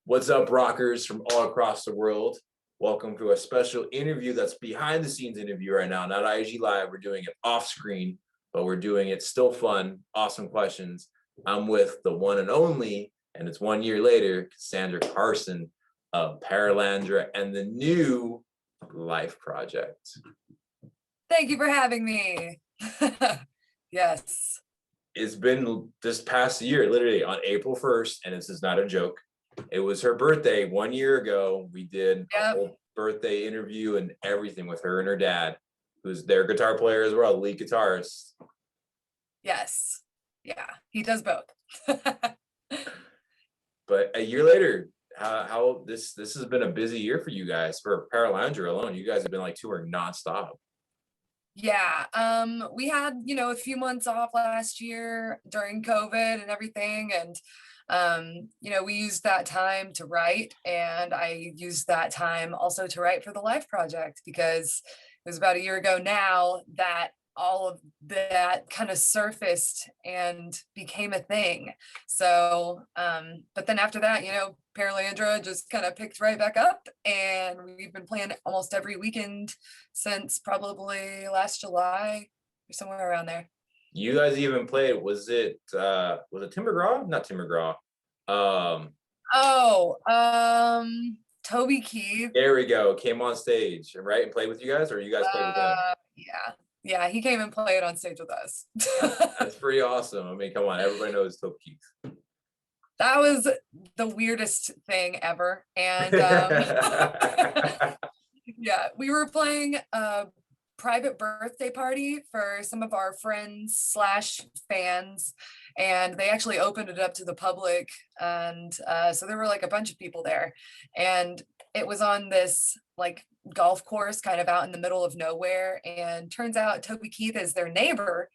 What's up, rockers from all across the world? Welcome to a special interview that's behind the scenes interview right now, not IG Live. We're doing it off screen, but we're doing it still fun, awesome questions. I'm with the one and only, and it's 1 year later, Casandra Carson of Paralandra and the new L.I.F.E project. Thank you for having me. Yes. It's been this past year, literally on April 1st, and this is not a joke. It was her birthday 1 year ago. We did a whole birthday interview and everything with her and her dad, who's their guitar player as well, lead guitarist. Yes. Yeah, he does both. But a year later, how this has been a busy year for you guys. For Paralandra alone, you guys have been like touring nonstop. Yeah, we had, a few months off last year during COVID and everything. And, we used that time to write, and I used that time also to write for the L.I.F.E project, because it was about a year ago now that all of that kind of surfaced and became a thing. So, but then after that, Paralandra just kind of picked right back up, and we've been playing almost every weekend since probably last July or somewhere around there. You guys even played, was it Tim McGraw? Not Tim McGraw. Toby Keith. There we go. Came on stage, right? And played with you guys, or you guys played with him? Yeah, he came and played on stage with us. That's pretty awesome. I mean, come on, everybody knows Toby Keith. That was the weirdest thing ever. And yeah, we were playing a private birthday party for some of our friends / fans, and they actually opened it up to the public. And so there were like a bunch of people there, and it was on this like golf course kind of out in the middle of nowhere, and turns out Toby Keith is their neighbor.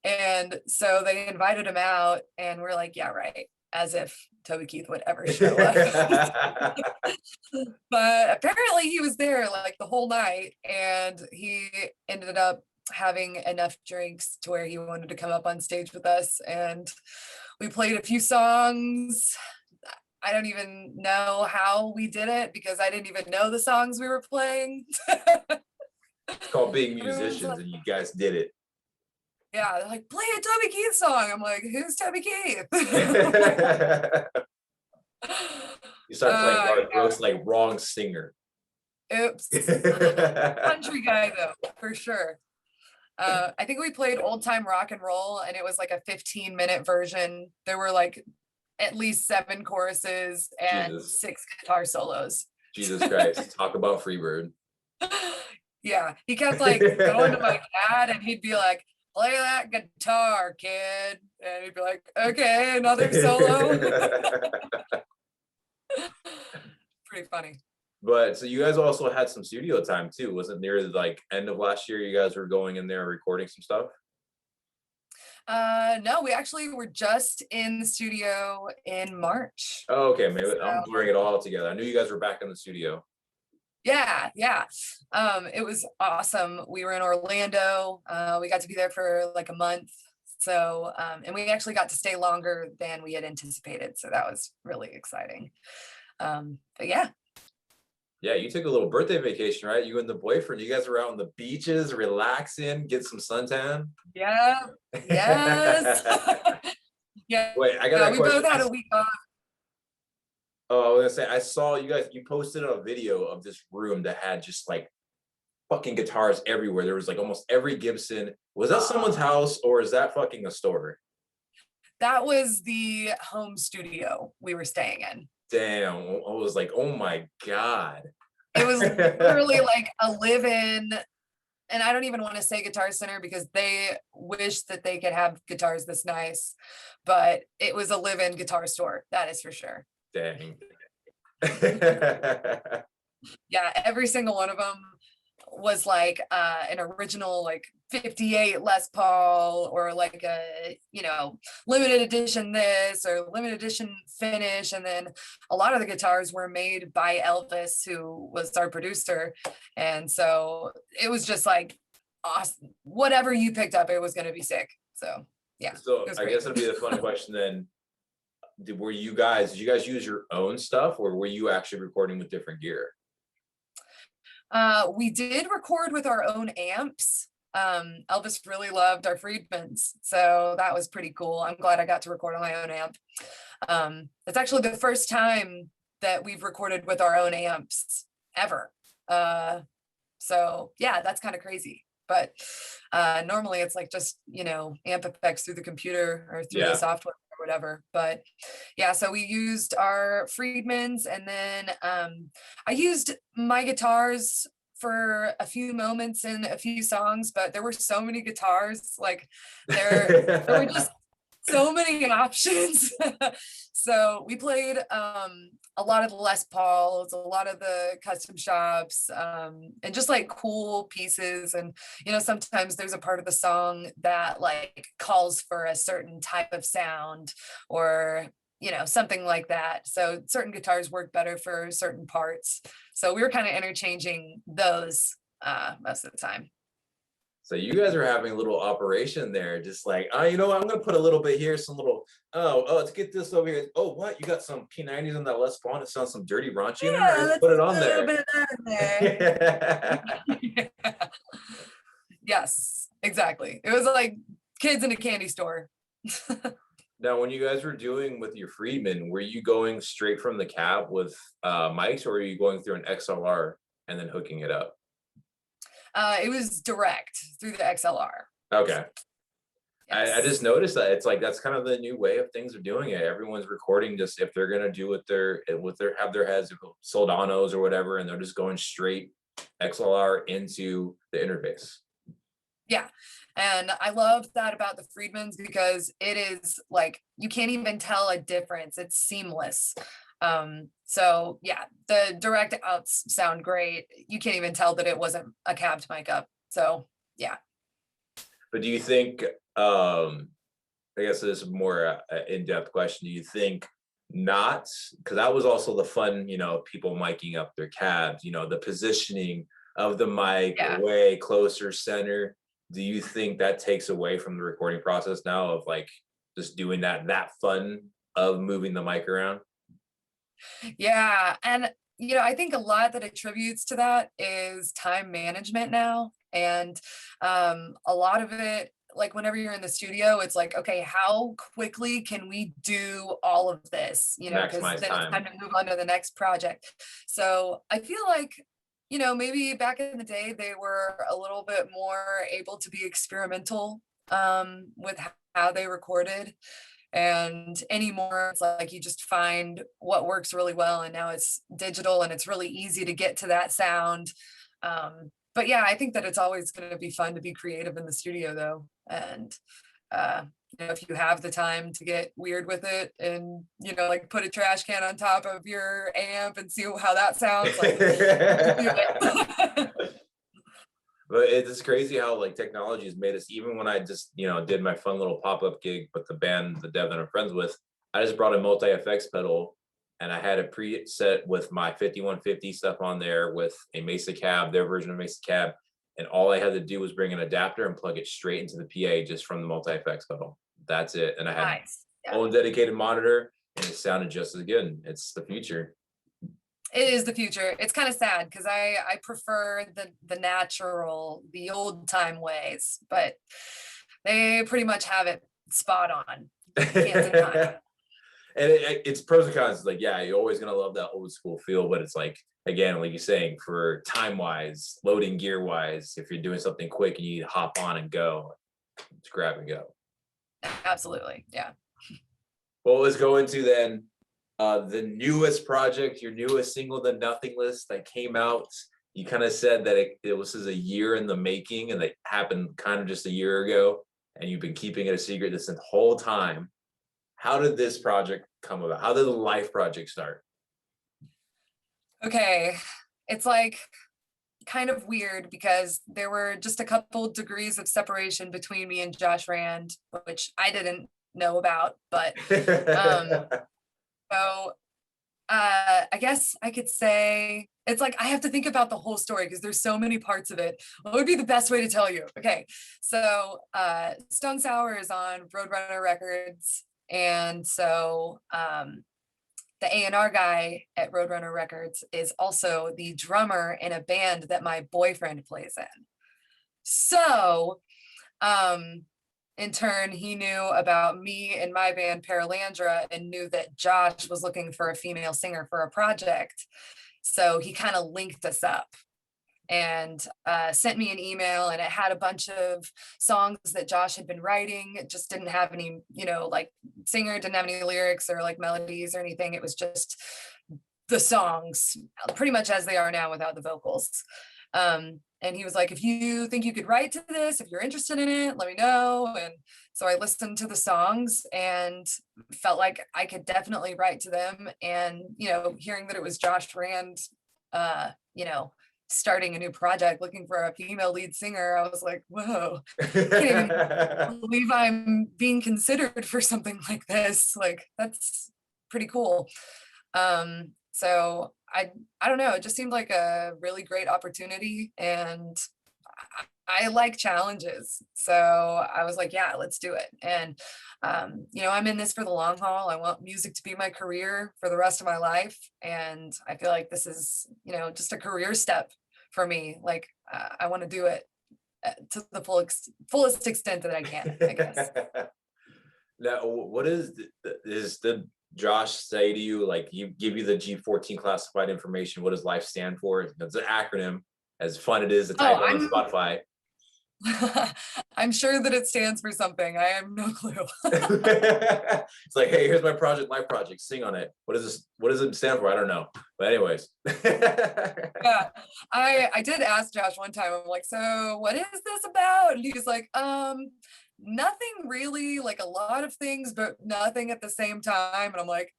And so they invited him out, and we're like, yeah, right, as if Toby Keith would ever show up. But apparently he was there like the whole night, and he ended up having enough drinks to where he wanted to come up on stage with us, and we played a few songs. I don't even know how we did it, because I didn't even know the songs we were playing. It's called being musicians, and you guys did it. Yeah, they're like, play a Toby Keith song. I'm like, who's Toby Keith? You start playing Garth Brooks, like wrong singer. Oops. Country guy though, for sure. I think we played Old Time Rock and Roll, and it was like a 15-minute version. There were like at least 7 choruses and 6 guitar solos. Jesus Christ, talk about Freebird. Yeah, he kept like going to my dad, and he'd be like, play that guitar, kid. And he'd be like, okay, another solo. Pretty funny. But so you guys also had some studio time too. Wasn't near the like end of last year you guys were going in there recording some stuff? No, we actually were just in the studio in March. Oh, okay, maybe I'm blurring it all together. I knew you guys were back in the studio. Yeah. It was awesome. We were in Orlando. We got to be there for like a month. So, and we actually got to stay longer than we had anticipated. So that was really exciting. But yeah. Yeah, you took a little birthday vacation, right? You and the boyfriend, you guys were out on the beaches, relaxing, get some suntan. Yeah. Yes. Yeah. Wait, I got we both had a week off. Oh, I was gonna say, I saw you guys, you posted a video of this room that had just like fucking guitars everywhere. There was like almost every Gibson. Was that someone's house, or is that fucking a store? That was the home studio we were staying in. Damn, I was like, oh my God. It was literally like a live-in, and I don't even want to say Guitar Center because they wish that they could have guitars this nice, but it was a live-in guitar store, that is for sure. Dang. Yeah, every single one of them was like an original like 58 Les Paul, or like a limited edition this or limited edition finish. And then a lot of the guitars were made by Elvis, who was our producer, and so it was just like awesome. Whatever you picked up, it was going to be sick. So yeah, so I guess it'll be the fun question then. were you guys, did you guys use your own stuff, or were you actually recording with different gear? We did record with our own amps. Elvis really loved our Friedmans, so that was pretty cool. I'm glad I got to record on my own amp. It's actually the first time that we've recorded with our own amps ever. So yeah, that's kind of crazy. But normally it's like just, amp effects through the computer or through the Yeah. software or whatever. But yeah, so we used our Friedmans, and then I used my guitars for a few moments in a few songs, but there were so many guitars, like there were just so many options. So we played a lot of the Les Pauls, a lot of the custom shops, and just like cool pieces. And sometimes there's a part of the song that like calls for a certain type of sound, or something like that. So certain guitars work better for certain parts. So we were kind of interchanging those most of the time. So you guys are having a little operation there, just like, oh, you know what? I'm gonna put a little bit here, some little, let's get this over here. Oh, what? You got some P90s on that Les Paul, and it sounds some dirty raunchy in there. Yeah, Let's let's put it put on a little there. bit of that in there. Yes, exactly. It was like kids in a candy store. Now, when you guys were doing with your Friedman, were you going straight from the cab with mics, or were you going through an XLR and then hooking it up? It was direct through the XLR. Okay. I Yes. just noticed that it's like that's kind of the new way of things are doing it. Everyone's recording just if they're gonna do with their have their heads Soldanos or whatever, and they're just going straight XLR into the interface. Yeah. And I love that about the Friedmans, because it is like you can't even tell a difference. It's seamless. So yeah, the direct outs sound great. You can't even tell that it wasn't a cabbed mic up. So yeah. But do you think, I guess this is more in-depth question, do you think not, because that was also the fun, people miking up their cabs, the positioning of the mic Yeah. way closer center. Do you think that takes away from the recording process now of like just doing that fun of moving the mic around? Yeah. And, I think a lot that attributes to that is time management now. And a lot of it, like whenever you're in the studio, it's like, okay, how quickly can we do all of this? Because Maximize then it's time time. to move on to the next project. So I feel like, maybe back in the day, they were a little bit more able to be experimental with how they recorded. And anymore, it's like you just find what works really well. And now it's digital and it's really easy to get to that sound. But yeah, I think that it's always going to be fun to be creative in the studio, though. And uh, if you have the time to get weird with it, and like put a trash can on top of your amp and see how that sounds, like do it. But it's crazy how like technology has made us, even when I just, did my fun little pop-up gig with the band, the dev that I'm friends with, I just brought a multi-effects pedal and I had a preset with my 5150 stuff on there with a Mesa cab, their version of Mesa cab. And all I had to do was bring an adapter and plug it straight into the PA just from the multi-effects pedal. That's it. And I had Nice. Yeah. own dedicated monitor and it sounded just as good. It's the future. It is the future. It's kind of sad because I prefer the natural, the old time ways, but they pretty much have it spot on. You can't deny. And it's pros and cons. Like, yeah, you're always gonna love that old school feel, but it's like, again, like you're saying, for time wise, loading gear wise, if you're doing something quick and you need to hop on and go, just grab and go. Absolutely. Yeah. Well, let's go into then the newest project, your newest single, The Nothing List, that came out. You kind of said that it was a year in the making and that happened kind of just a year ago, and you've been keeping it a secret this whole time. How did this project come about? How did the L.I.F.E project start? Okay. It's like kind of weird because there were just a couple degrees of separation between me and Josh Rand, which I didn't know about, but so I guess I could say it's like I have to think about the whole story because there's so many parts of it. What would be the best way to tell you? Okay, so Stone Sour is on Roadrunner Records. And so the A&R guy at Roadrunner Records is also the drummer in a band that my boyfriend plays in. So in turn, he knew about me and my band Paralandra and knew that Josh was looking for a female singer for a project. So he kind of linked us up and sent me an email, and it had a bunch of songs that Josh had been writing. It just didn't have any, like singer didn't have any lyrics or like melodies or anything. It was just the songs pretty much as they are now without the vocals. And he was like, if you think you could write to this, if you're interested in it, let me know. And so I listened to the songs and felt like I could definitely write to them. And, hearing that it was Josh Rand, starting a new project looking for a female lead singer, I was like, whoa, I can't even believe I'm being considered for something like this. Like, that's pretty cool. So I don't know, it just seemed like a really great opportunity, and I like challenges. So I was like, yeah, let's do it. And I'm in this for the long haul. I want music to be my career for the rest of my life. And I feel like this is, just a career step for me. Like I want to do it to the fullest extent that I can, I guess. Now, what did Josh say to you? Like, you give you the G14 classified information. What does L.I.F.E stand for? It's an acronym. As fun it is to type it on Spotify. I'm sure that it stands for something. I have no clue. It's like, hey, here's my project, sing on it. What does it stand for? I don't know. But anyways. Yeah, I did ask Josh one time, I'm like, so what is this about? And he's like, nothing really, like a lot of things, but nothing at the same time. And I'm like,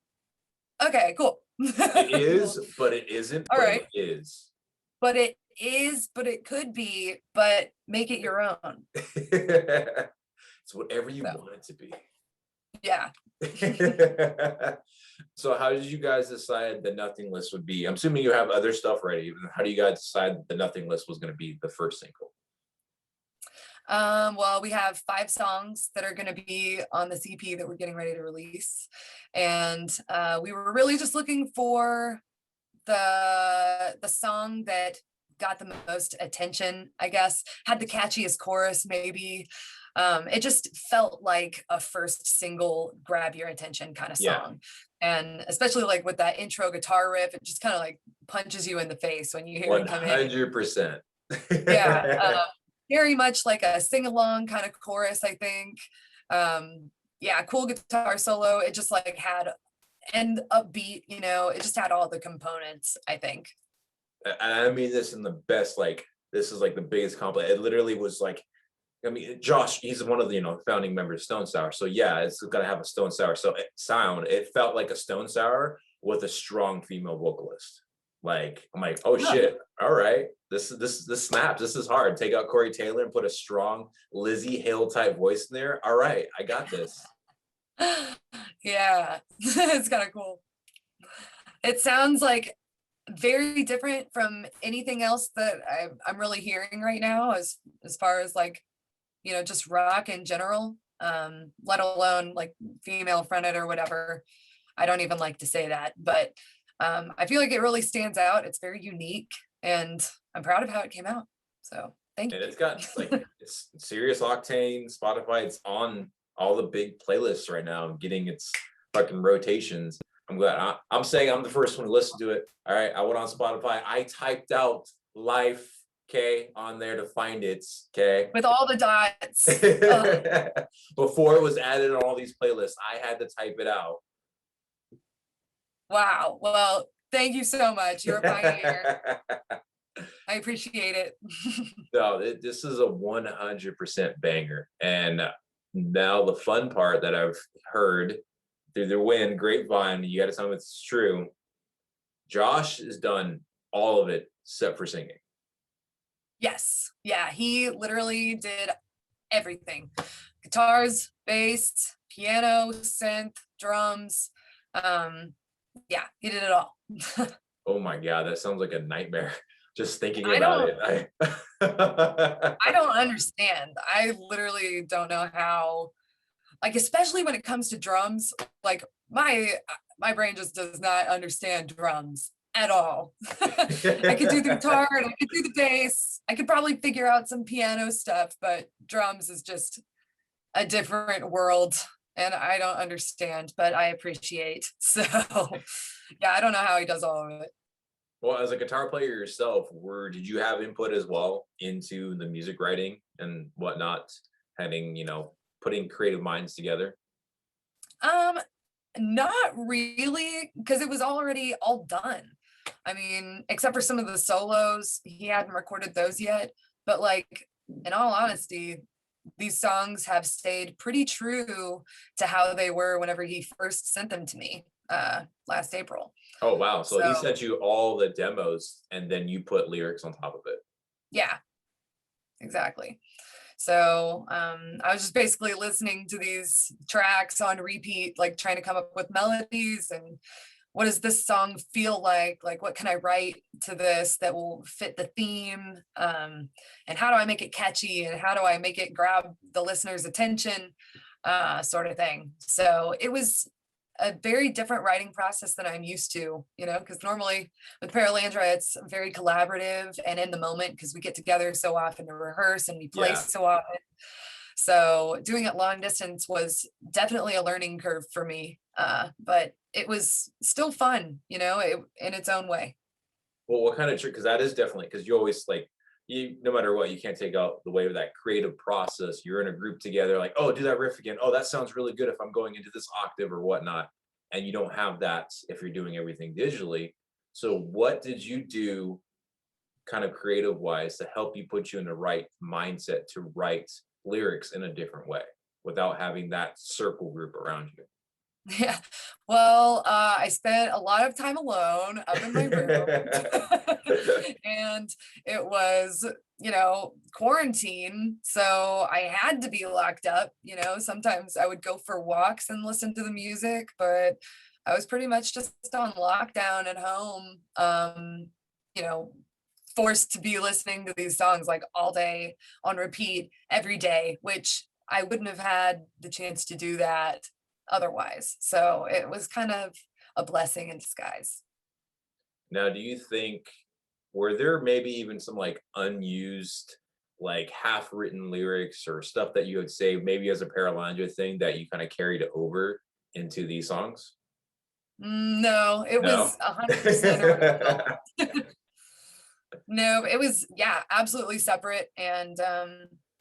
okay, cool. It is, but it isn't. All right. It is. But it is, but it could be, but make it your own. It's whatever you want it to be. Yeah. So how did you guys decide the Nothing List would be? I'm assuming you have other stuff ready. How do you guys decide the Nothing List was going to be the first single? Well, we have 5 songs that are going to be on the CP that we're getting ready to release. And we were really just looking for the song that got the most attention, I guess, had the catchiest chorus, maybe. It just felt like a first single grab your attention kind of song. Yeah. And especially like with that intro guitar riff, it just kind of like punches you in the face when you hear it come in. 100%. Yeah. Very much like a sing-along kind of chorus, I think. Yeah, cool guitar solo. It just like had, and upbeat, it just had all the components, I think. And I mean this in the best, like, this is like the biggest compliment. It literally was like, I mean, Josh, he's one of the, founding members of Stone Sour. So yeah, it's got to have a Stone Sour sound. It felt like a Stone Sour with a strong female vocalist. Like, I'm like, oh shit, all right, this snaps. This is hard. Take out Corey Taylor and put a strong Lizzie Hale type voice in there. All right, I got this. Yeah, it's kind of cool. It sounds like very different from anything else that I'm really hearing right now, as far as like, just rock in general, let alone like female fronted or whatever. I don't even like to say that, but I feel like it really stands out. It's very unique, and I'm proud of how it came out. So thank you. And it's got like, it's serious octane. Spotify, it's on all the big playlists right now. I'm getting its fucking rotations. I'm glad. I'm saying I'm the first one to listen to it. All right, I went on Spotify. I typed out L.I.F.E, okay, on there to find it, okay? With all the dots. Before it was added on all these playlists, I had to type it out. Wow. Well, thank you so much. You're a pioneer. I appreciate it. No, this is a 100% banger. And now the fun part that I've heard through the wind, grapevine, you got to tell me it's true. Josh has done all of it except for singing. Yes. Yeah. He literally did everything. Guitars, bass, piano, synth, drums. Yeah, he did it all. Oh my God, that sounds like a nightmare. Just thinking about it. I don't understand. I literally don't know how like, especially when it comes to drums, like my brain just does not understand drums at all. I could do the guitar and I could do the bass. I could probably figure out some piano stuff, but drums is just a different world and I don't understand, but I appreciate. So yeah, I don't know how he does all of it. Well, as a guitar player yourself, did you have input as well into the music writing and whatnot, having, putting creative minds together? Um, Not really, because it was already all done. I mean, except for some of the solos, he hadn't recorded those yet. But like, in all honesty, these songs have stayed pretty true to how they were whenever he first sent them to me last April. Oh, wow. So he So sent you all the demos and then you put lyrics on top of it. yeah, exactly. So I was just basically listening to these tracks on repeat, like trying to come up with melodies and what does this song feel like? Like, what can I write to this that will fit the theme? And how do I make it catchy? And how do I make it grab the listener's attention? Sort of thing. So it was a very different writing process than I'm used to, because normally with Paralandra, it's very collaborative and in the moment because we get together so often to rehearse and we play Yeah. so often. So doing it long distance was definitely a learning curve for me, but it was still fun, in its own way. Well, what kind of trick? Because that is definitely, because you always like, no matter what, you can't take out the way of that creative process. You're in a group together, like, oh, do that riff again. Oh, that sounds really good if I'm going into this octave or whatnot. And you don't have that if you're doing everything digitally. So what did you do kind of creative wise to help you put you in the right mindset to write lyrics in a different way without having that circle group around you? Yeah. Well, I spent a lot of time alone up in my room. And it was, quarantine. So I had to be locked up. Sometimes I would go for walks and listen to the music, but I was pretty much just on lockdown at home, you know, forced to be listening to these songs like all day on repeat every day, which I wouldn't have had the chance to do that otherwise. So it was kind of a blessing in disguise. Now, do you think, were there maybe even some like unused, like half written lyrics or stuff that you would say maybe as a Paralandra thing that you kind of carried over into these songs? No, it No. was 100% original. No, it was, yeah, absolutely separate. And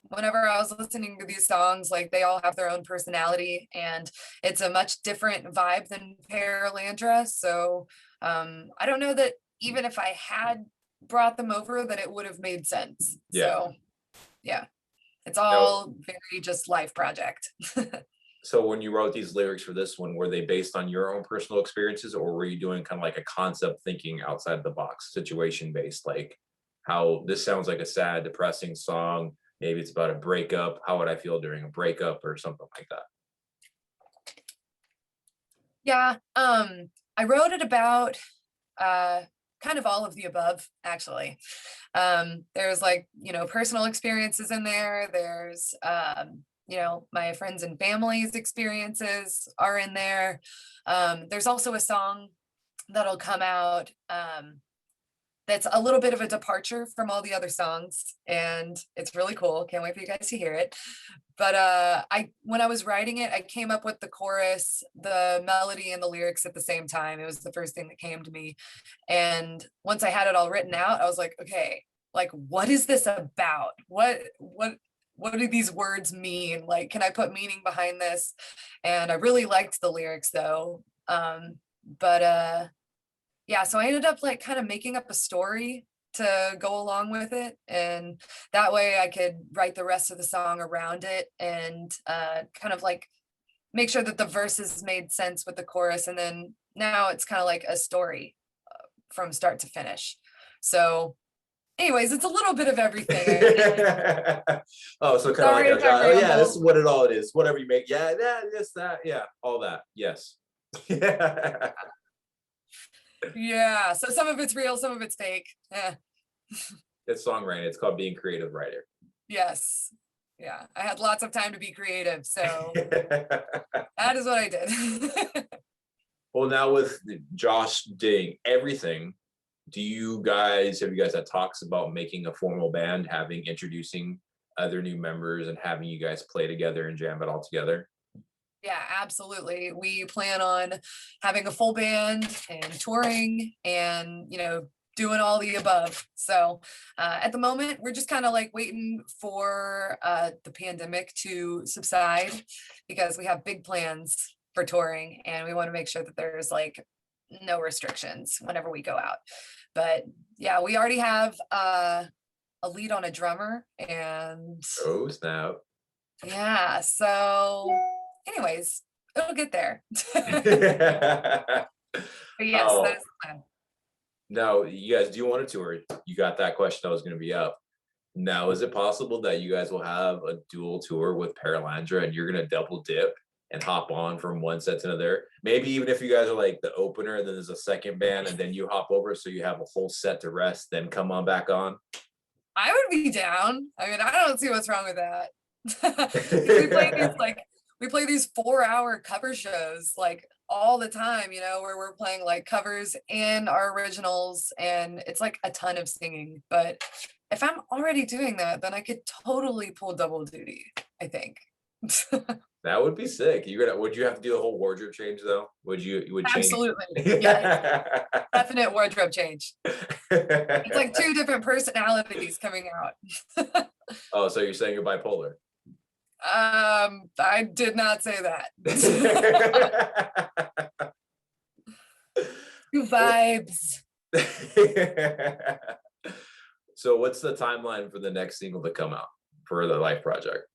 whenever I was listening to these songs, like they all have their own personality and it's a much different vibe than Paralandra. So I don't know that even if I had brought them over, that it would have made sense. Yeah. So yeah, it's Now, all very just life project. so when you wrote these lyrics for this one, were they based on your own personal experiences, or were you doing kind of like a concept thinking outside the box, situation based, like how this sounds like a sad, depressing song? Maybe it's about a breakup. How would I feel during a breakup or something like that? Yeah, I wrote it about uh kind of all of the above, actually. There's like, personal experiences in there. There's my friends and family's experiences are in there. There's also a song that'll come out that's a little bit of a departure from all the other songs, and it's really cool. Can't wait for you guys to hear it. But I when I was writing it, I came up with the chorus, the melody, and the lyrics at the same time. It was the first thing that came to me. And once I had it all written out, I was like, okay, like what is this about? What do these words mean? Like, can I put meaning behind this? And I really liked the lyrics though. But yeah, so I ended up like kind of making up a story to go along with it, and that way I could write the rest of the song around it and kind of like make sure that the verses made sense with the chorus, and then now it's kind of like a story from start to finish. So anyways, it's a little bit of everything. Oh, so kind of like Sorry a if I oh yeah, this is rambled. what it all is. Whatever you make, yeah, that, this, that, yeah, all that, yes. Yeah. Yeah, so some of it's real, some of it's fake. It's songwriting. It's called being creative writer. Yes. Yeah, I had lots of time to be creative, so that is what I did. Well, now with Josh doing everything, have you guys had talks about making a formal band, introducing other new members and having you guys play together and jam it all together? Yeah, absolutely. We plan on having a full band and touring and, doing all the above. So at the moment, we're just kind of like waiting for the pandemic to subside because we have big plans for touring and we want to make sure that there's like no restrictions whenever we go out. But yeah, we already have a lead on a drummer and Oh, snap. yeah, so anyways, it'll get there. But yes, that Oh, is the plan. now you guys do want a tour. You got that question that was going to be up. Now, is it possible that you guys will have a dual tour with Paralandra and you're going to double dip and hop on from one set to another? Maybe even if you guys are like the opener, then there's a second band and then you hop over so you have a whole set to rest, then come on back on. I would be down. I mean, I don't see what's wrong with that. 'Cause we play these 4-hour cover shows like all the time, where we're playing like covers and our originals, and it's like a ton of singing. But if I'm already doing that, then I could totally pull double duty, I think. That would be sick. Would you have to do a whole wardrobe change though? You would change? Absolutely. Yes, definite wardrobe change. It's like two different personalities coming out. Oh, so you're saying you're bipolar? I did not say that. Two vibes. So what's the timeline for the next single to come out for the L.I.F.E project?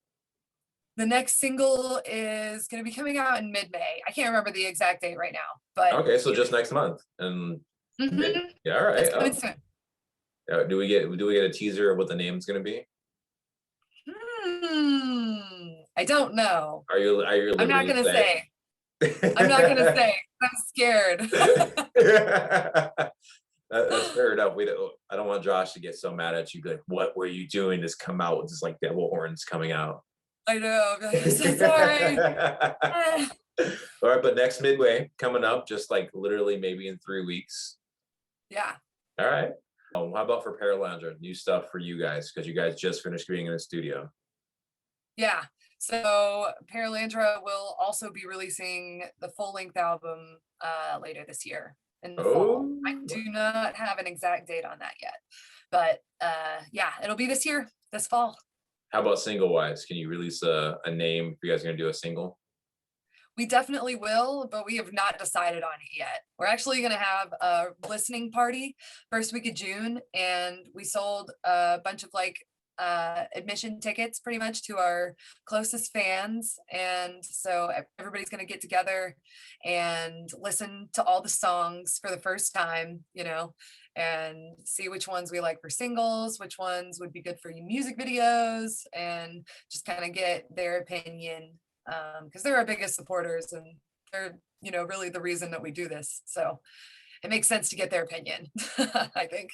The next single is going to be coming out in mid-May. I can't remember the exact date right now, but Okay, so just next month. And yeah, all right. it's coming soon. Do we get a teaser of what the name's gonna be? I don't know. Are you I'm not literally gonna say. I'm not gonna say. I'm scared. That's fair enough. I don't want Josh to get so mad at you. Be like, what were you doing? This come out with just like devil horns coming out. I know. I'm so sorry. All right, but next midway coming up, just like literally maybe in 3 weeks. Yeah. All right. How about for Paralandra? New stuff for you guys because you guys just finished being in the studio. Yeah. So Paralandra will also be releasing the full-length album later this year in the fall. I do not have an exact date on that yet, but yeah, it'll be this fall. How about single wise? Can you release a name if you guys are gonna do a single? We definitely will, but we have not decided on it yet. We're actually going to have a listening party first week of June, and we sold a bunch of like admission tickets pretty much to our closest fans. And so everybody's going to get together and listen to all the songs for the first time, and see which ones we like for singles, which ones would be good for music videos, and just kind of get their opinion because they're our biggest supporters and they're really the reason that we do this, so it makes sense to get their opinion. I think.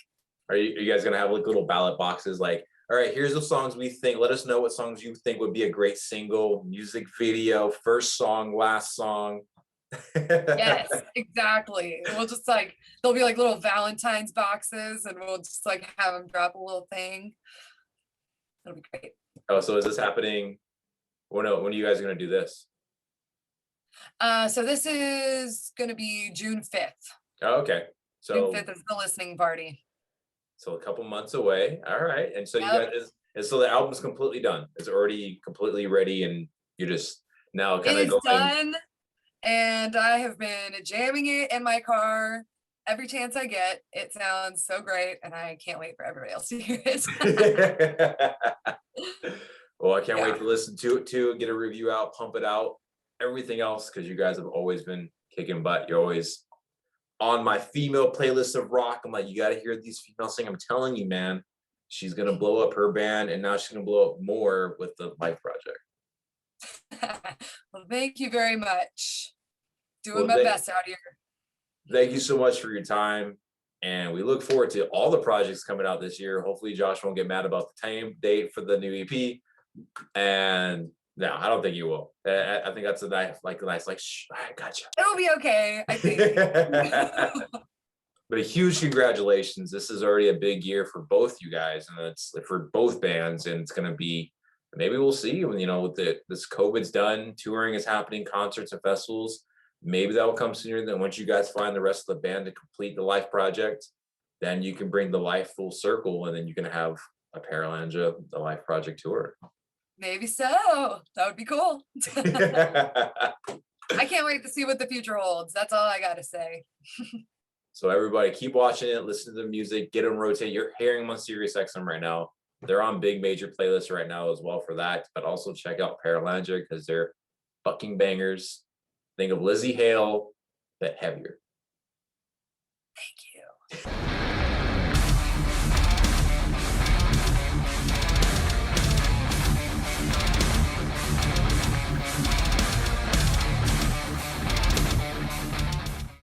Are you guys gonna have like little ballot boxes like, all right, here's the songs we think, let us know what songs you think would be a great single, music video, first song, last song? Yes, exactly. We'll just like, there'll be like little Valentine's boxes and we'll just like have them drop a little thing. It'll be great. Oh, so is this happening? When are you guys gonna do this? So this is gonna be June 5th. Oh, okay. So June 5th is the listening party. So a couple months away. All right. And so Yep. you guys, and so the album's completely done. It's already completely ready, and you're just now kind of It is done, and I have been jamming it in my car every chance I get. It sounds so great, and I can't wait for everybody else to hear it. Well, I can't wait to listen to it too, get a review out, pump it out, everything else, because you guys have always been kicking butt. You're always on my female playlist of rock. I'm like, you got to hear these females sing. I'm telling you, man, she's going to blow up her band, and now she's going to blow up more with the L.I.F.E project. Well, thank you very much. Doing my best out here. Thank you so much for your time. And we look forward to all the projects coming out this year. Hopefully Josh won't get mad about the time date for the new EP, And no, I don't think you will. I think that's a nice, like, shh, all right, gotcha. It'll be okay, I think. But a huge congratulations. This is already a big year for both you guys, and it's for both bands, and it's going to be, maybe we'll see when, with this COVID's done, touring is happening, concerts and festivals. Maybe that will come sooner than once you guys find the rest of the band to complete the L.I.F.E project, then you can bring the L.I.F E full circle, and then you can have a Paralandra, the L.I.F E project tour. Maybe so. That would be cool. I can't wait to see what the future holds. That's all I gotta say. So everybody keep watching it, listen to the music, get them rotate. You're hearing them on Sirius XM right now. They're on big major playlists right now as well for that. But also check out Paralandra because they're fucking bangers. Think of Lizzie Hale, but heavier. Thank you.